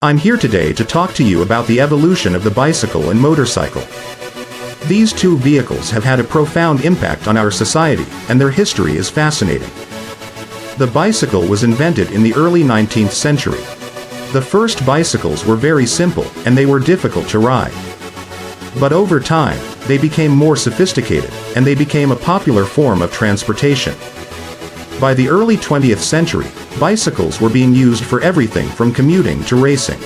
I'm here today to talk to you about the evolution of the bicycle and motorcycle. These two vehicles have had a profound impact on our society, and their history is fascinating. The bicycle was invented in the early 19th century. The first bicycles were very simple, and they were difficult to ride. But over time, they became more sophisticated, and they became a popular form of transportation. By the early 20th century, bicycles were being used for everything from commuting to racing.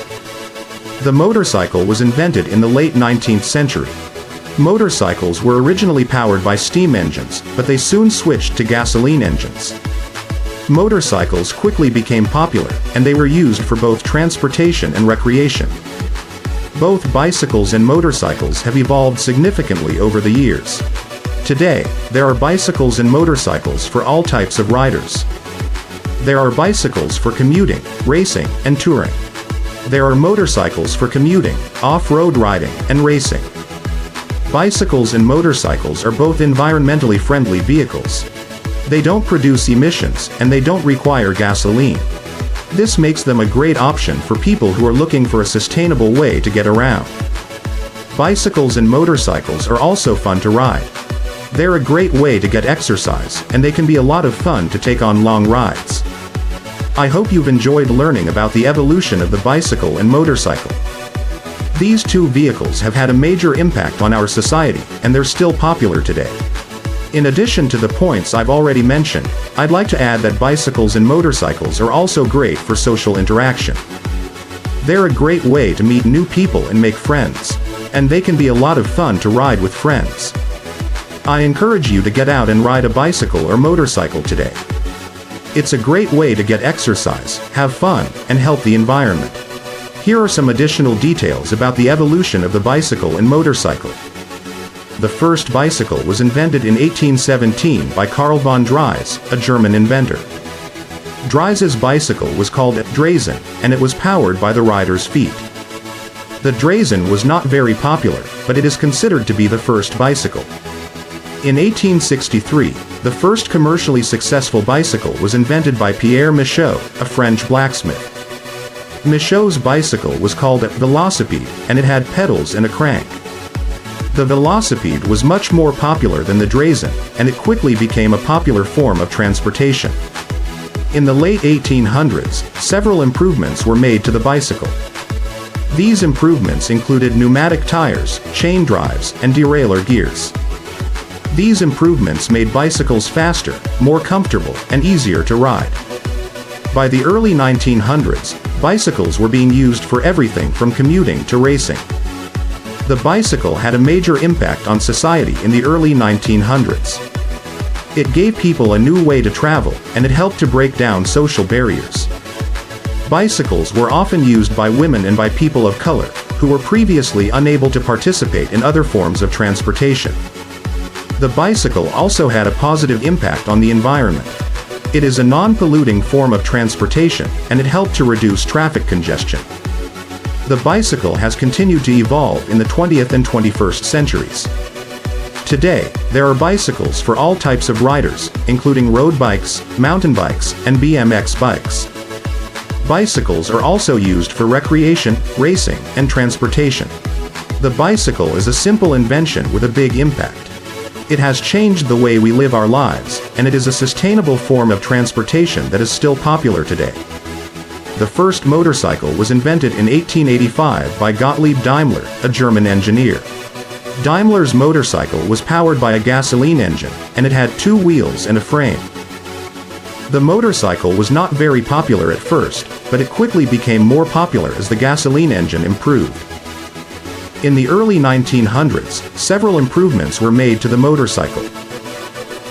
The motorcycle was invented in the late 19th century. Motorcycles were originally powered by steam engines, but they soon switched to gasoline engines. Motorcycles quickly became popular, and they were used for both transportation and recreation. Both bicycles and motorcycles have evolved significantly over the years. Today, there are bicycles and motorcycles for all types of riders. There are bicycles for commuting, racing, and touring. There are motorcycles for commuting, off-road riding, and racing. Bicycles and motorcycles are both environmentally friendly vehicles. They don't produce emissions, and they don't require gasoline. This makes them a great option for people who are looking for a sustainable way to get around. Bicycles and motorcycles are also fun to ride. They're a great way to get exercise, and they can be a lot of fun to take on long rides. I hope you've enjoyed learning about the evolution of the bicycle and motorcycle. These two vehicles have had a major impact on our society, and they're still popular today. In addition to the points I've already mentioned, I'd like to add that bicycles and motorcycles are also great for social interaction. They're a great way to meet new people and make friends, and they can be a lot of fun to ride with friends. I encourage you to get out and ride a bicycle or motorcycle today. It's a great way to get exercise, have fun, and help the environment. Here are some additional details about the evolution of the bicycle and motorcycle. The first bicycle was invented in 1817 by Karl von Drais, a German inventor. Dreis's bicycle was called a Draisen, and it was powered by the rider's feet. The Draisen was not very popular, but it is considered to be the first bicycle. In 1863, the first commercially successful bicycle was invented by Pierre Michaud, a French blacksmith. Michaud's bicycle was called a velocipede, and it had pedals and a crank. The velocipede was much more popular than the Draisen, and it quickly became a popular form of transportation. In the late 1800s, several improvements were made to the bicycle. These improvements included pneumatic tires, chain drives, and derailleur gears. These improvements made bicycles faster, more comfortable, and easier to ride. By the early 1900s, bicycles were being used for everything from commuting to racing. The bicycle had a major impact on society in the early 1900s. It gave people a new way to travel, and it helped to break down social barriers. Bicycles were often used by women and by people of color, who were previously unable to participate in other forms of transportation. The bicycle also had a positive impact on the environment. It is a non-polluting form of transportation, and it helped to reduce traffic congestion. The bicycle has continued to evolve in the 20th and 21st centuries. Today, there are bicycles for all types of riders, including road bikes, mountain bikes, and BMX bikes. Bicycles are also used for recreation, racing, and transportation. The bicycle is a simple invention with a big impact. It has changed the way we live our lives, and it is a sustainable form of transportation that is still popular today. The first motorcycle was invented in 1885 by Gottlieb Daimler, a German engineer. Daimler's motorcycle was powered by a gasoline engine, and it had two wheels and a frame. The motorcycle was not very popular at first, but it quickly became more popular as the gasoline engine improved. In the early 1900s, several improvements were made to the motorcycle.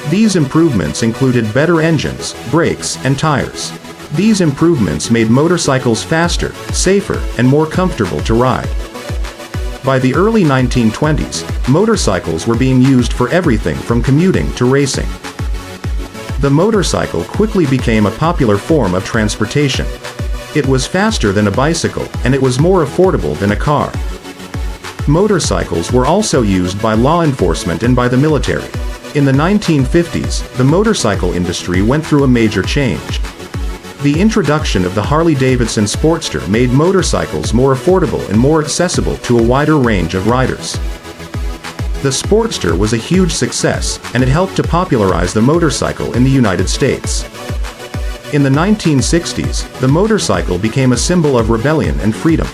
These improvements included better engines, brakes, and tires. These improvements made motorcycles faster, safer, and more comfortable to ride. By the early 1920s, motorcycles were being used for everything from commuting to racing. The motorcycle quickly became a popular form of transportation. It was faster than a bicycle, and it was more affordable than a car. Motorcycles were also used by law enforcement and by the military. In the 1950s, the motorcycle industry went through a major change. The introduction of the Harley-Davidson Sportster made motorcycles more affordable and more accessible to a wider range of riders. The Sportster was a huge success, and it helped to popularize the motorcycle in the United States. In the 1960s, the motorcycle became a symbol of rebellion and freedom.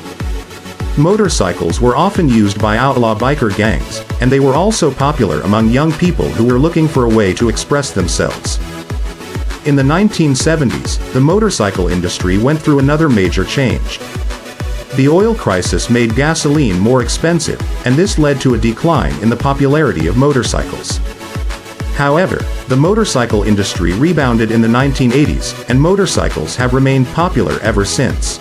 Motorcycles were often used by outlaw biker gangs, and they were also popular among young people who were looking for a way to express themselves. In the 1970s, the motorcycle industry went through another major change. The oil crisis made gasoline more expensive, and this led to a decline in the popularity of motorcycles. However, the motorcycle industry rebounded in the 1980s, and motorcycles have remained popular ever since.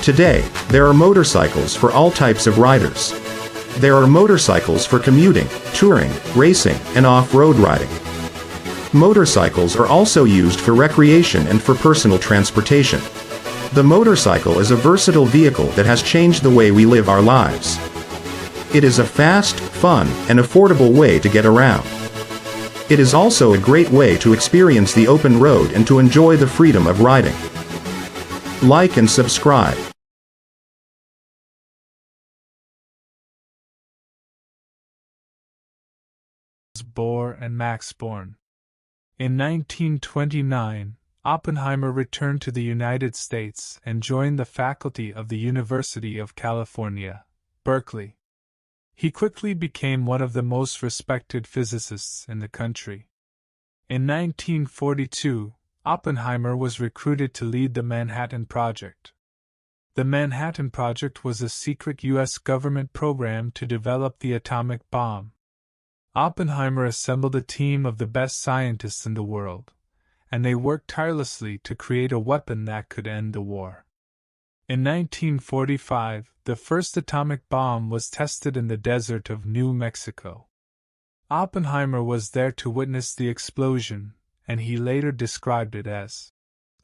Today, there are motorcycles for all types of riders. There are motorcycles for commuting, touring, racing, and off-road riding. Motorcycles are also used for recreation and for personal transportation. The motorcycle is a versatile vehicle that has changed the way we live our lives. It is a fast, fun, and affordable way to get around. It is also a great way to experience the open road and to enjoy the freedom of riding. Like and subscribe. Bohr and Max Born. In 1929, Oppenheimer returned to the United States and joined the faculty of the University of California, Berkeley. He quickly became one of the most respected physicists in the country. In 1942, Oppenheimer was recruited to lead the Manhattan Project. The Manhattan Project was a secret U.S. government program to develop the atomic bomb. Oppenheimer assembled a team of the best scientists in the world, and they worked tirelessly to create a weapon that could end the war. In 1945, the first atomic bomb was tested in the desert of New Mexico. Oppenheimer was there to witness the explosion, and he later described it as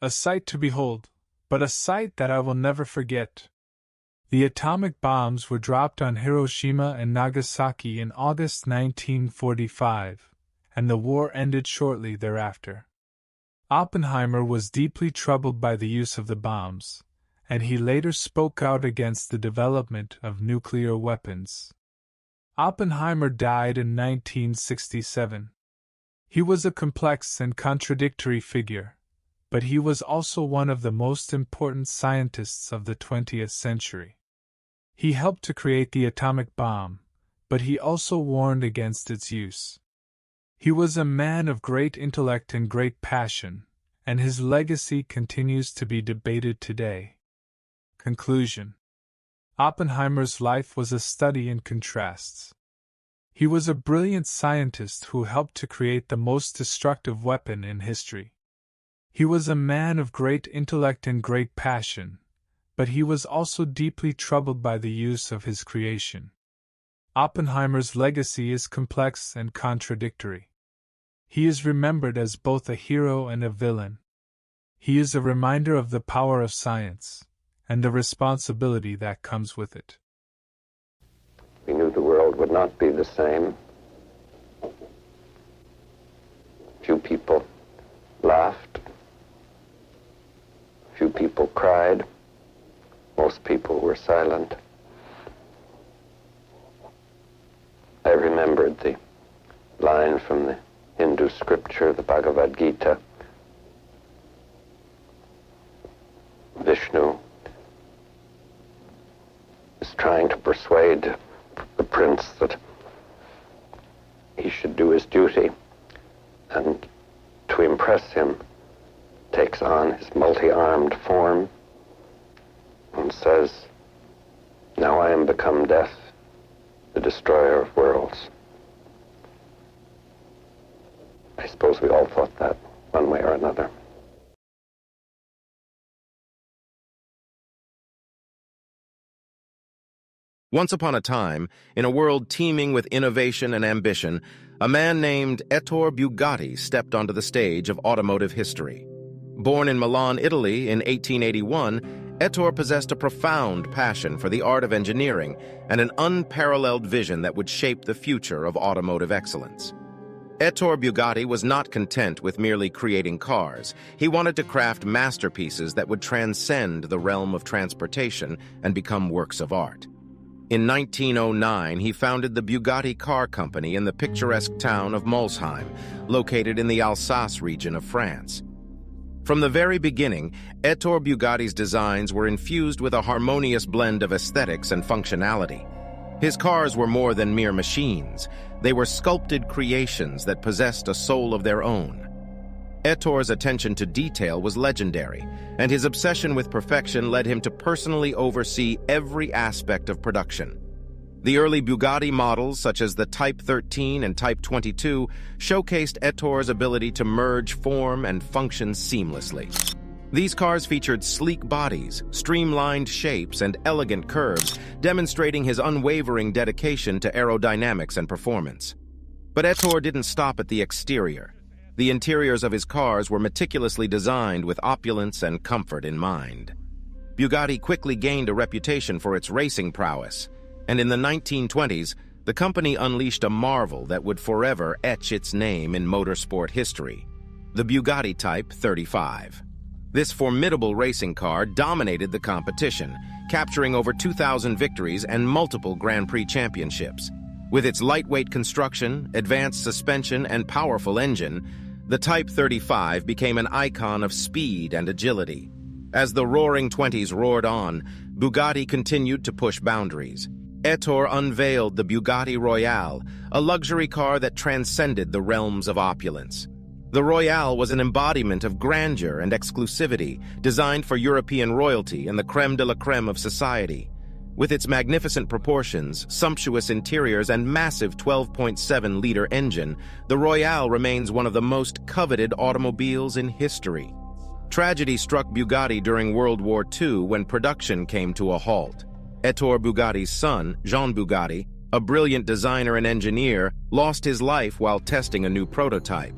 a sight to behold, but a sight that I will never forget. The atomic bombs were dropped on Hiroshima and Nagasaki in August 1945, and the war ended shortly thereafter. Oppenheimer was deeply troubled by the use of the bombs, and he later spoke out against the development of nuclear weapons. Oppenheimer died in 1967. He was a complex and contradictory figure, but he was also one of the most important scientists of the 20th century. He helped to create the atomic bomb, but he also warned against its use. He was a man of great intellect and great passion, and his legacy continues to be debated today. Conclusion. Oppenheimer's life was a study in contrasts. He was a brilliant scientist who helped to create the most destructive weapon in history. He was a man of great intellect and great passion, but he was also deeply troubled by the use of his creation. Oppenheimer's legacy is complex and contradictory. He is remembered as both a hero and a villain. He is a reminder of the power of science, and the responsibility that comes with it. We knew the world would not be the same. Few people laughed. Few people cried. Most people were silent. I remembered the line from the Hindu scripture, the Bhagavad Gita. Vishnu is trying to persuade the prince that he should do his duty, and to impress him takes on his multi-armed form and says, "Now I am become death, the destroyer of worlds." I suppose we all thought that one way or another. Once upon a time, in a world teeming with innovation and ambition, a man named Ettore Bugatti stepped onto the stage of automotive history. Born in Milan, Italy in 1881, Ettore possessed a profound passion for the art of engineering and an unparalleled vision that would shape the future of automotive excellence. Ettore Bugatti was not content with merely creating cars. He wanted to craft masterpieces that would transcend the realm of transportation and become works of art. In 1909, he founded the Bugatti Car Company in the picturesque town of Molsheim, located in the Alsace region of France. From the very beginning, Ettore Bugatti's designs were infused with a harmonious blend of aesthetics and functionality. His cars were more than mere machines. They were sculpted creations that possessed a soul of their own. Ettore's attention to detail was legendary, and his obsession with perfection led him to personally oversee every aspect of production. The early Bugatti models, such as the Type 13 and Type 22, showcased Ettore's ability to merge form and function seamlessly. These cars featured sleek bodies, streamlined shapes, and elegant curves, demonstrating his unwavering dedication to aerodynamics and performance. But Ettore didn't stop at the exterior. The interiors of his cars were meticulously designed with opulence and comfort in mind. Bugatti quickly gained a reputation for its racing prowess, and in the 1920s, the company unleashed a marvel that would forever etch its name in motorsport history: the Bugatti Type 35. This formidable racing car dominated the competition, capturing over 2,000 victories and multiple Grand Prix championships. With its lightweight construction, advanced suspension, and powerful engine, the Type 35 became an icon of speed and agility. As the Roaring Twenties roared on, Bugatti continued to push boundaries. Ettore unveiled the Bugatti Royale, a luxury car that transcended the realms of opulence. The Royale was an embodiment of grandeur and exclusivity, designed for European royalty and the crème de la crème of society. With its magnificent proportions, sumptuous interiors, and massive 12.7-liter engine, the Royale remains one of the most coveted automobiles in history. Tragedy struck Bugatti during World War II when production came to a halt. Ettore Bugatti's son, Jean Bugatti, a brilliant designer and engineer, lost his life while testing a new prototype.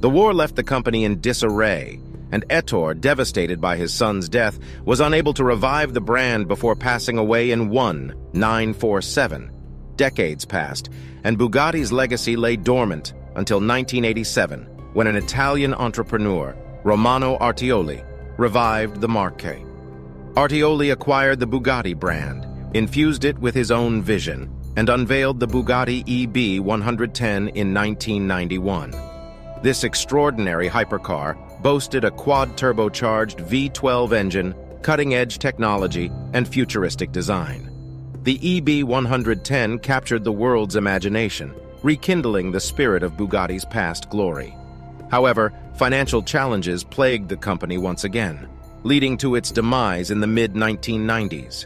The war left the company in disarray, and Ettore, devastated by his son's death, was unable to revive the brand before passing away in 1947. Decades passed, and Bugatti's legacy lay dormant until 1987, when an Italian entrepreneur, Romano Artioli, revived the marque. Artioli acquired the Bugatti brand, infused it with his own vision, and unveiled the Bugatti EB 110 in 1991. This extraordinary hypercar boasted a quad-turbocharged V12 engine, cutting-edge technology, and futuristic design. The EB 110 captured the world's imagination, rekindling the spirit of Bugatti's past glory. However, financial challenges plagued the company once again, leading to its demise in the mid-1990s.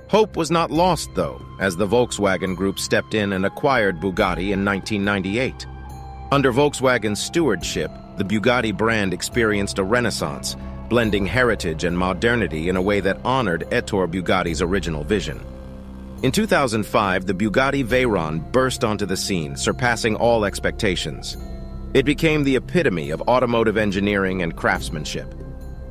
Hope was not lost, though, as the Volkswagen Group stepped in and acquired Bugatti in 1998. Under Volkswagen's stewardship, the Bugatti brand experienced a renaissance, blending heritage and modernity in a way that honored Ettore Bugatti's original vision. In 2005, the Bugatti Veyron burst onto the scene, surpassing all expectations. It became the epitome of automotive engineering and craftsmanship.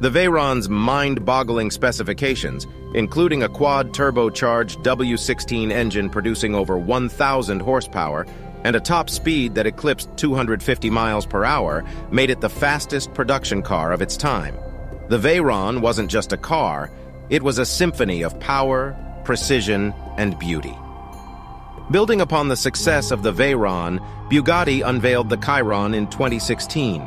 The Veyron's mind-boggling specifications, including a quad-turbocharged W16 engine producing over 1,000 horsepower, and a top speed that eclipsed 250 miles per hour, made it the fastest production car of its time. The Veyron wasn't just a car, it was a symphony of power, precision, and beauty. Building upon the success of the Veyron, Bugatti unveiled the Chiron in 2016.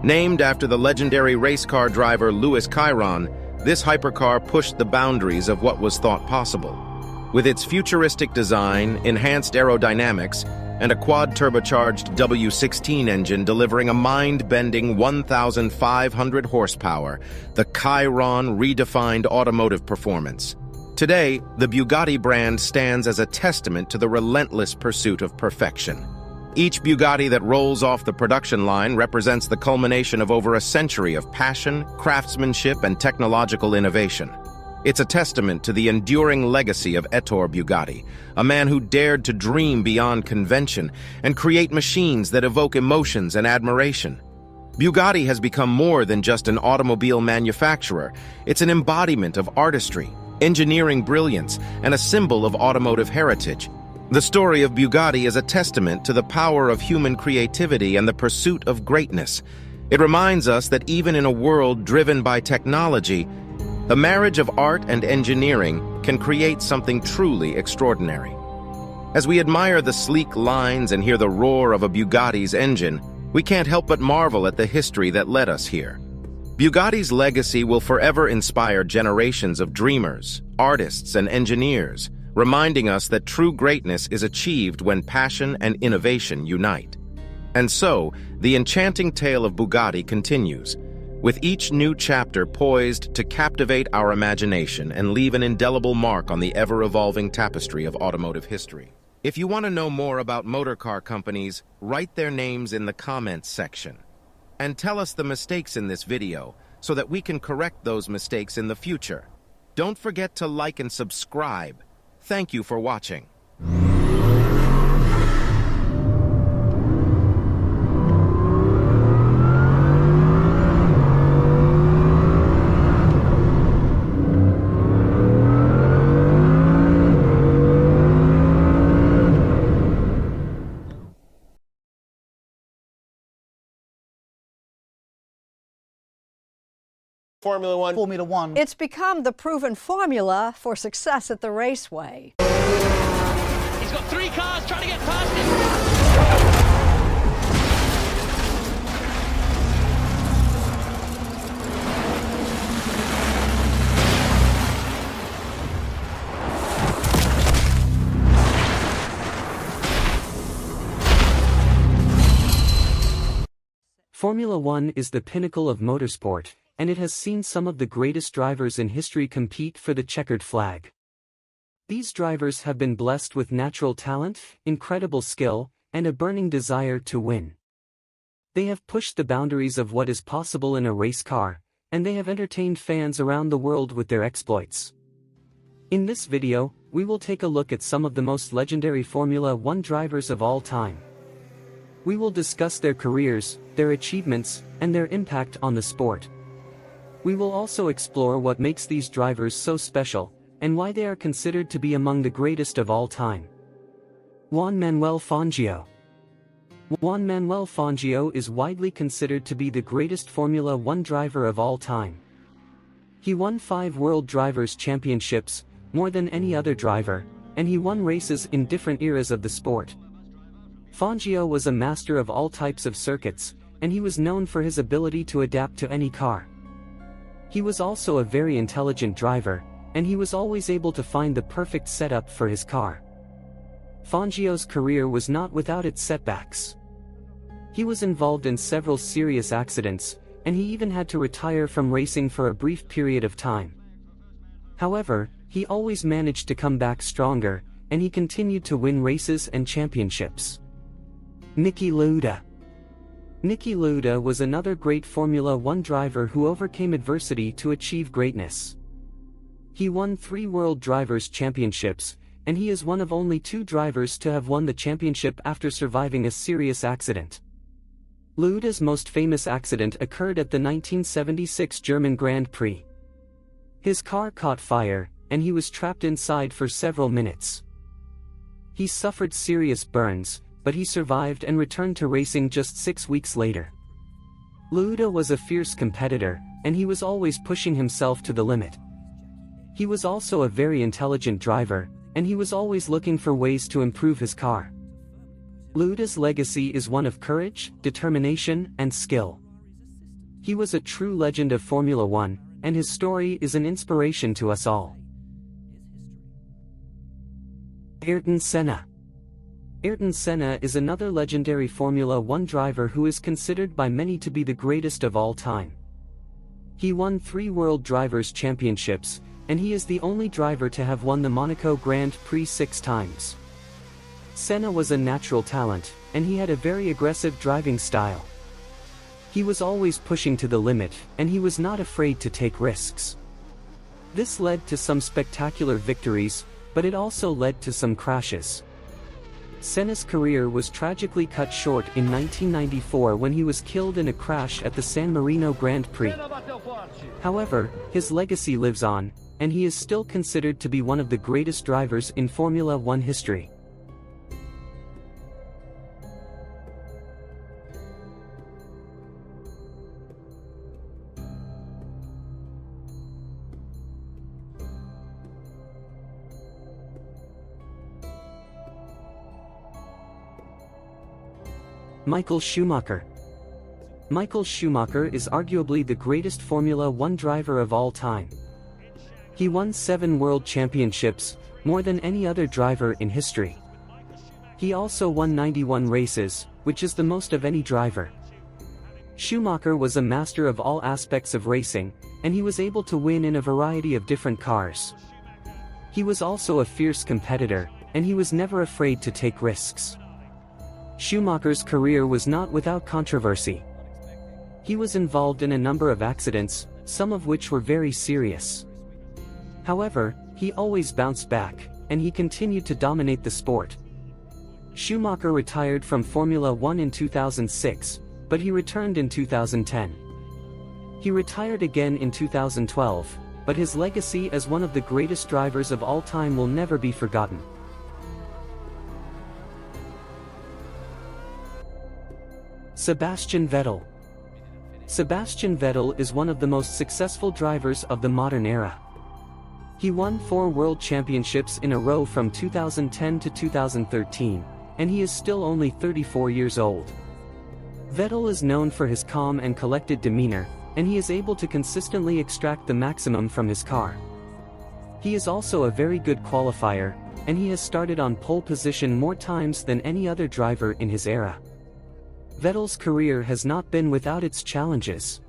Named after the legendary race car driver Louis Chiron, this hypercar pushed the boundaries of what was thought possible. With its futuristic design, enhanced aerodynamics, and a quad-turbocharged W16 engine delivering a mind-bending 1,500 horsepower, the Chiron redefined automotive performance. Today, the Bugatti brand stands as a testament to the relentless pursuit of perfection. Each Bugatti that rolls off the production line represents the culmination of over a century of passion, craftsmanship, and technological innovation. It's a testament to the enduring legacy of Ettore Bugatti, a man who dared to dream beyond convention and create machines that evoke emotions and admiration. Bugatti has become more than just an automobile manufacturer. It's an embodiment of artistry, engineering brilliance, and a symbol of automotive heritage. The story of Bugatti is a testament to the power of human creativity and the pursuit of greatness. It reminds us that even in a world driven by technology, the marriage of art and engineering can create something truly extraordinary. As we admire the sleek lines and hear the roar of a Bugatti's engine, we can't help but marvel at the history that led us here. Bugatti's legacy will forever inspire generations of dreamers, artists, and engineers, reminding us that true greatness is achieved when passion and innovation unite. And so, the enchanting tale of Bugatti continues, with each new chapter poised to captivate our imagination and leave an indelible mark on the ever-evolving tapestry of automotive history. If you want to know more about motorcar companies, write their names in the comments section. And tell us the mistakes in this video so that we can correct those mistakes in the future. Don't forget to like and subscribe. Thank you for watching. Formula One. Formula One. It's become the proven formula for success at the raceway. He's got three cars trying to get past him. Formula One is the pinnacle of motorsport, and it has seen some of the greatest drivers in history compete for the checkered flag. These drivers have been blessed with natural talent, incredible skill, and a burning desire to win. They have pushed the boundaries of what is possible in a race car, and they have entertained fans around the world with their exploits. In this video, we will take a look at some of the most legendary Formula One drivers of all time. We will discuss their careers, their achievements, and their impact on the sport. We will also explore what makes these drivers so special, and why they are considered to be among the greatest of all time. Juan Manuel Fangio. Juan Manuel Fangio is widely considered to be the greatest Formula One driver of all time. He won 5 World Drivers' Championships, more than any other driver, and he won races in different eras of the sport. Fangio was a master of all types of circuits, and he was known for his ability to adapt to any car. He was also a very intelligent driver, and he was always able to find the perfect setup for his car. Fangio's career was not without its setbacks. He was involved in several serious accidents, and he even had to retire from racing for a brief period of time. However, he always managed to come back stronger, and he continued to win races and championships. Niki Lauda. Niki Lauda was another great Formula One driver who overcame adversity to achieve greatness. He won 3 World Drivers' Championships, and he is one of only 2 drivers to have won the championship after surviving a serious accident. Lauda's most famous accident occurred at the 1976 German Grand Prix. His car caught fire, and he was trapped inside for several minutes. He suffered serious burns, but he survived and returned to racing just 6 weeks later. Lauda was a fierce competitor, and he was always pushing himself to the limit. He was also a very intelligent driver, and he was always looking for ways to improve his car. Lauda's legacy is one of courage, determination, and skill. He was a true legend of Formula One, and his story is an inspiration to us all. Ayrton Senna. Ayrton Senna is another legendary Formula One driver who is considered by many to be the greatest of all time. He won 3 World Drivers' Championships, and he is the only driver to have won the Monaco Grand Prix 6 times. Senna was a natural talent, and he had a very aggressive driving style. He was always pushing to the limit, and he was not afraid to take risks. This led to some spectacular victories, but it also led to some crashes. Senna's career was tragically cut short in 1994 when he was killed in a crash at the San Marino Grand Prix. However, his legacy lives on, and he is still considered to be one of the greatest drivers in Formula One history. Michael Schumacher. Michael Schumacher is arguably the greatest Formula One driver of all time. He won 7 world championships, more than any other driver in history. He also won 91 races, which is the most of any driver. Schumacher was a master of all aspects of racing, and he was able to win in a variety of different cars. He was also a fierce competitor, and he was never afraid to take risks. Schumacher's career was not without controversy. He was involved in a number of accidents, some of which were very serious. However, he always bounced back, and he continued to dominate the sport. Schumacher retired from Formula One in 2006, but he returned in 2010. He retired again in 2012, but his legacy as one of the greatest drivers of all time will never be forgotten. Sebastian Vettel. Sebastian Vettel is one of the most successful drivers of the modern era. He won 4 world championships in a row from 2010 to 2013, and he is still only 34 years old. Vettel is known for his calm and collected demeanor, and he is able to consistently extract the maximum from his car. He is also a very good qualifier, and he has started on pole position more times than any other driver in his era. Vettel's career has not been without its challenges.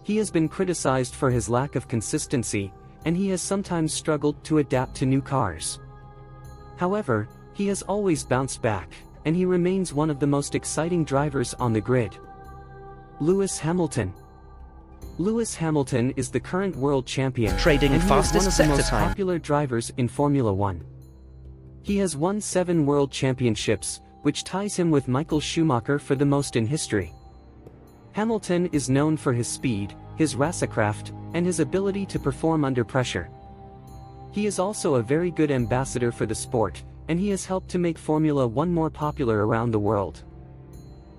He has been criticized for his lack of consistency, and he has sometimes struggled to adapt to new cars. However, he has always bounced back, and he remains one of the most exciting drivers on the grid. Lewis Hamilton. Lewis Hamilton is the current world champion, Trading and he is fastest one of the sector most time. popular drivers in Formula One. He has won 7 world championships, which ties him with Michael Schumacher for the most in history. Hamilton is known for his speed, his racecraft, and his ability to perform under pressure. He is also a very good ambassador for the sport, and he has helped to make Formula One more popular around the world.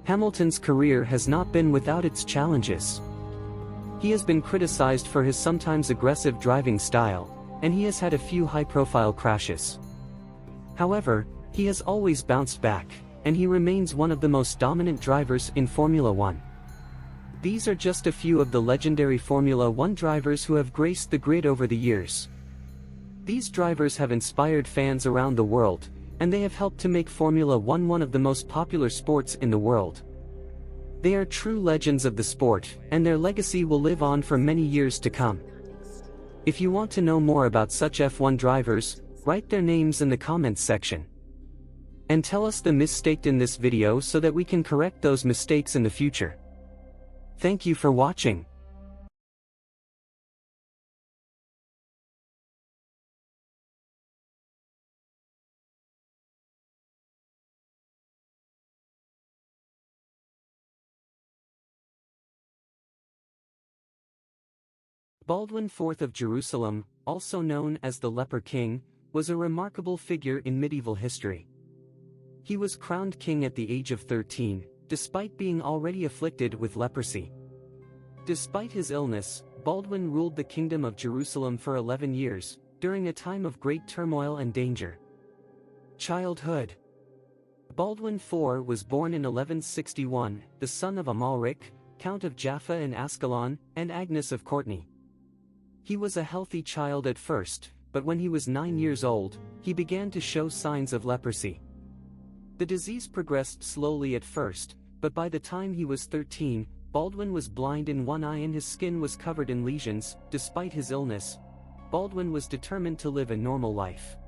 Hamilton's career has not been without its challenges. He has been criticized for his sometimes aggressive driving style, and he has had a few high-profile crashes. However, he has always bounced back, and he remains one of the most dominant drivers in Formula One. These are just a few of the legendary Formula One drivers who have graced the grid over the years. These drivers have inspired fans around the world, and they have helped to make Formula One one of the most popular sports in the world. They are true legends of the sport, and their legacy will live on for many years to come. If you want to know more about such F1 drivers, write their names in the comments section. And tell us the mistake in this video so that we can correct those mistakes in the future. Thank you for watching. Baldwin IV of Jerusalem, also known as the Leper King, was a remarkable figure in medieval history. He was crowned king at the age of 13, despite being already afflicted with leprosy. Despite his illness, Baldwin ruled the kingdom of Jerusalem for 11 years, during a time of great turmoil and danger. Childhood. Baldwin IV was born in 1161, the son of Amalric, Count of Jaffa and Ascalon, and Agnes of Courtenay. He was a healthy child at first, but when he was 9 years old, he began to show signs of leprosy. The disease progressed slowly at first, but by the time he was 13, Baldwin was blind in one eye and his skin was covered in lesions. Despite his illness, Baldwin was determined to live a normal life.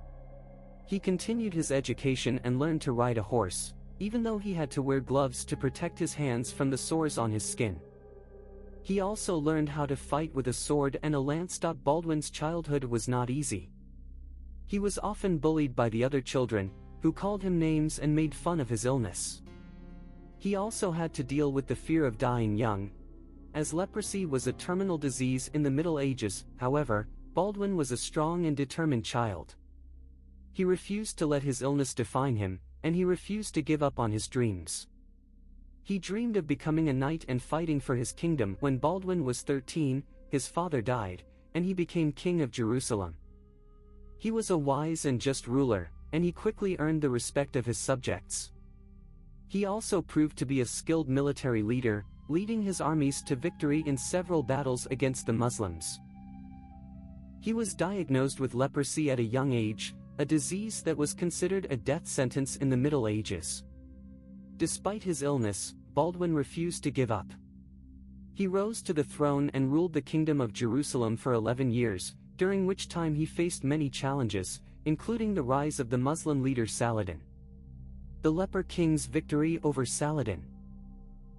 He continued his education and learned to ride a horse, even though he had to wear gloves to protect his hands from the sores on his skin. He also learned how to fight with a sword and a lance. Baldwin's childhood was not easy. He was often bullied by the other children, who called him names and made fun of his illness. He also had to deal with the fear of dying young, as leprosy was a terminal disease in the Middle Ages. However, Baldwin was a strong and determined child. He refused to let his illness define him, and he refused to give up on his dreams. He dreamed of becoming a knight and fighting for his kingdom. When Baldwin was 13, his father died, and he became king of Jerusalem. He was a wise and just ruler, and he quickly earned the respect of his subjects. He also proved to be a skilled military leader, leading his armies to victory in several battles against the Muslims. He was diagnosed with leprosy at a young age, a disease that was considered a death sentence in the Middle Ages. Despite his illness, Baldwin refused to give up. He rose to the throne and ruled the Kingdom of Jerusalem for 11 years, during which time he faced many challenges, including the rise of the Muslim leader Saladin. The Leper King's victory over Saladin.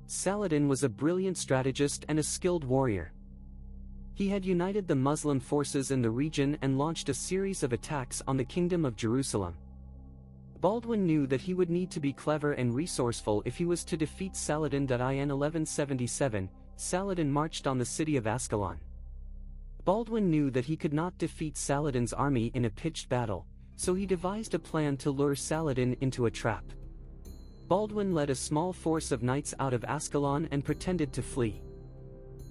Saladin was a brilliant strategist and a skilled warrior. He had united the Muslim forces in the region and launched a series of attacks on the Kingdom of Jerusalem. Baldwin knew that he would need to be clever and resourceful if he was to defeat Saladin. In 1177, Saladin marched on the city of Ascalon. Baldwin knew that he could not defeat Saladin's army in a pitched battle, so he devised a plan to lure Saladin into a trap. Baldwin led a small force of knights out of Ascalon and pretended to flee.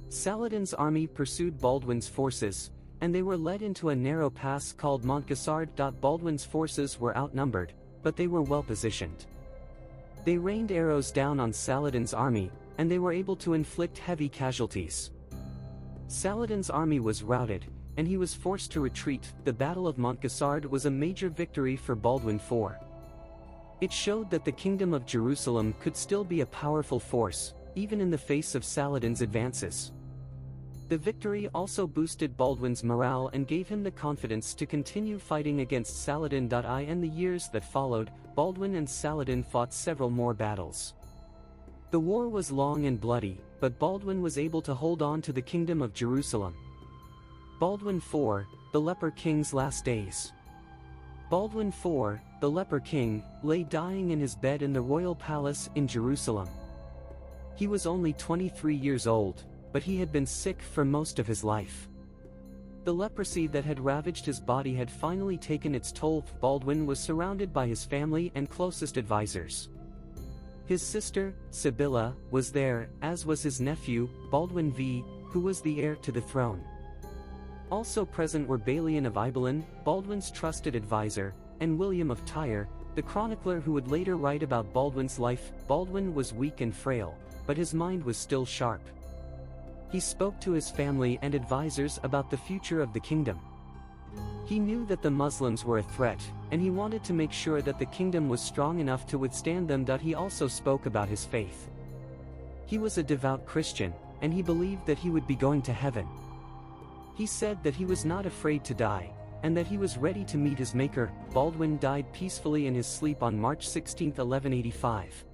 Saladin's army pursued Baldwin's forces, and they were led into a narrow pass called Montgessard. Baldwin's forces were outnumbered, but they were well positioned. They rained arrows down on Saladin's army, and they were able to inflict heavy casualties. Saladin's army was routed, and he was forced to retreat. The Battle of Montgessard was a major victory for Baldwin IV. It showed that the Kingdom of Jerusalem could still be a powerful force, even in the face of Saladin's advances. The victory also boosted Baldwin's morale and gave him the confidence to continue fighting against Saladin. In the years that followed, Baldwin and Saladin fought several more battles. The war was long and bloody, but Baldwin was able to hold on to the Kingdom of Jerusalem. Baldwin IV, the Leper King's last days. Baldwin IV, the Leper King, lay dying in his bed in the royal palace in Jerusalem. He was only 23 years old, but he had been sick for most of his life. The leprosy that had ravaged his body had finally taken its toll. Baldwin was surrounded by his family and closest advisors. His sister, Sibylla, was there, as was his nephew, Baldwin V, who was the heir to the throne. Also present were Balian of Ibelin, Baldwin's trusted advisor, and William of Tyre, the chronicler who would later write about Baldwin's life. Baldwin was weak and frail, but his mind was still sharp. He spoke to his family and advisors about the future of the kingdom. He knew that the Muslims were a threat, and he wanted to make sure that the kingdom was strong enough to withstand them. He also spoke about his faith. He was a devout Christian, and he believed that he would be going to heaven. He said that he was not afraid to die, and that he was ready to meet his Maker. Baldwin died peacefully in his sleep on March 16, 1185.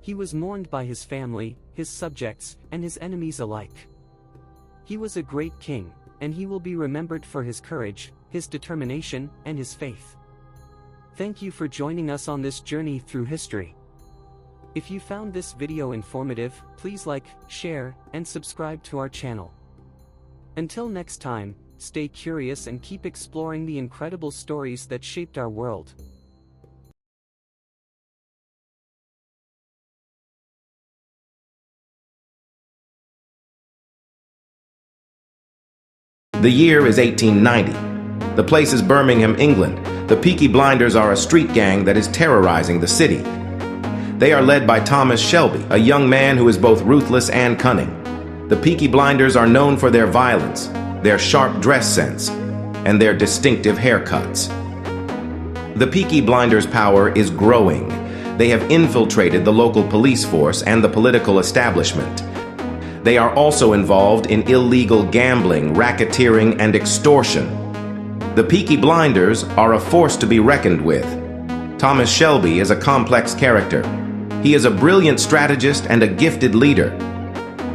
He was mourned by his family, his subjects, and his enemies alike. He was a great king, and he will be remembered for his courage, his determination, and his faith. Thank you for joining us on this journey through history. If you found this video informative, please like, share, and subscribe to our channel. Until next time, stay curious and keep exploring the incredible stories that shaped our world. The year is 1890. The place is Birmingham, England. The Peaky Blinders are a street gang that is terrorizing the city. They are led by Thomas Shelby, a young man who is both ruthless and cunning. The Peaky Blinders are known for their violence, their sharp dress sense, and their distinctive haircuts. The Peaky Blinders' power is growing. They have infiltrated the local police force and the political establishment. They are also involved in illegal gambling, racketeering, and extortion. The Peaky Blinders are a force to be reckoned with. Thomas Shelby is a complex character. He is a brilliant strategist and a gifted leader.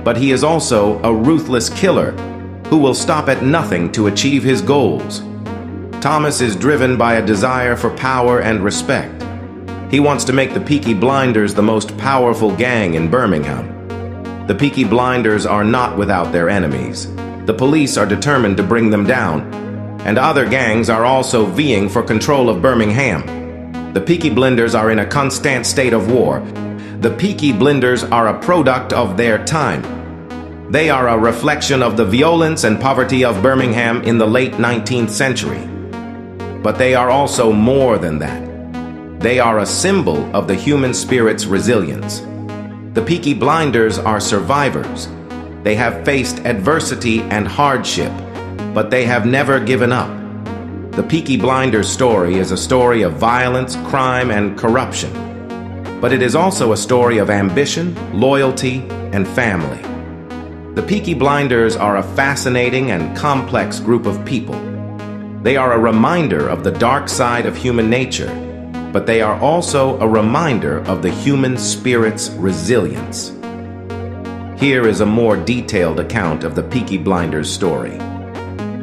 But he is also a ruthless killer who will stop at nothing to achieve his goals. Thomas is driven by a desire for power and respect. He wants to make the Peaky Blinders the most powerful gang in Birmingham. The Peaky Blinders are not without their enemies. The police are determined to bring them down, and other gangs are also vying for control of Birmingham. The Peaky Blinders are in a constant state of war. The Peaky Blinders are a product of their time. They are a reflection of the violence and poverty of Birmingham in the late 19th century. But they are also more than that. They are a symbol of the human spirit's resilience. The Peaky Blinders are survivors. They have faced adversity and hardship, but they have never given up. The Peaky Blinders story is a story of violence, crime, and corruption. But it is also a story of ambition, loyalty, and family. The Peaky Blinders are a fascinating and complex group of people. They are a reminder of the dark side of human nature, but they are also a reminder of the human spirit's resilience. Here is a more detailed account of the Peaky Blinders story.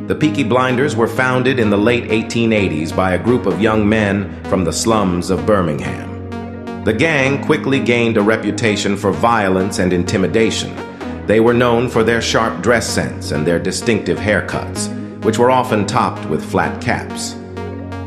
The Peaky Blinders were founded in the late 1880s by a group of young men from the slums of Birmingham. The gang quickly gained a reputation for violence and intimidation. They were known for their sharp dress sense and their distinctive haircuts, which were often topped with flat caps.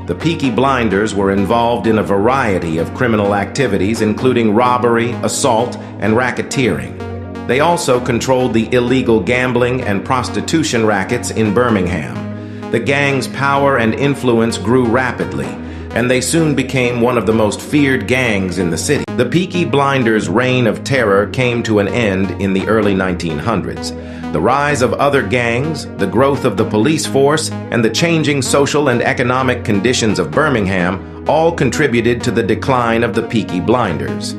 The Peaky Blinders were involved in a variety of criminal activities, including robbery, assault, and racketeering. They also controlled the illegal gambling and prostitution rackets in Birmingham. The gang's power and influence grew rapidly, and they soon became one of the most feared gangs in the city. The Peaky Blinders' reign of terror came to an end in the early 1900s. The rise of other gangs, the growth of the police force, and the changing social and economic conditions of Birmingham all contributed to the decline of the Peaky Blinders.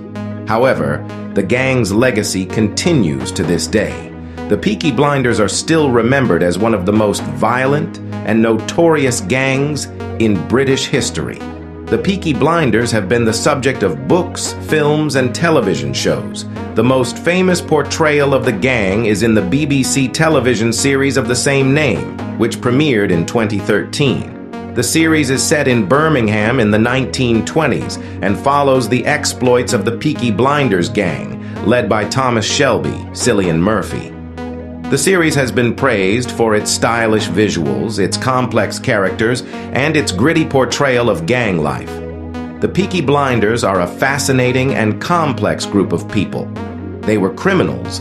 However, the gang's legacy continues to this day. The Peaky Blinders are still remembered as one of the most violent and notorious gangs in British history. The Peaky Blinders have been the subject of books, films, and television shows. The most famous portrayal of the gang is in the BBC television series of the same name, which premiered in 2013. The series is set in Birmingham in the 1920s and follows the exploits of the Peaky Blinders gang, led by Thomas Shelby, Cillian Murphy. The series has been praised for its stylish visuals, its complex characters, and its gritty portrayal of gang life. The Peaky Blinders are a fascinating and complex group of people. They were criminals,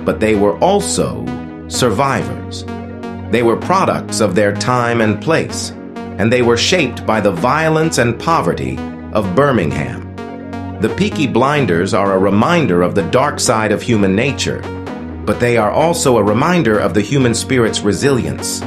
but they were also survivors. They were products of their time and place, and they were shaped by the violence and poverty of Birmingham. The Peaky Blinders are a reminder of the dark side of human nature, but they are also a reminder of the human spirit's resilience.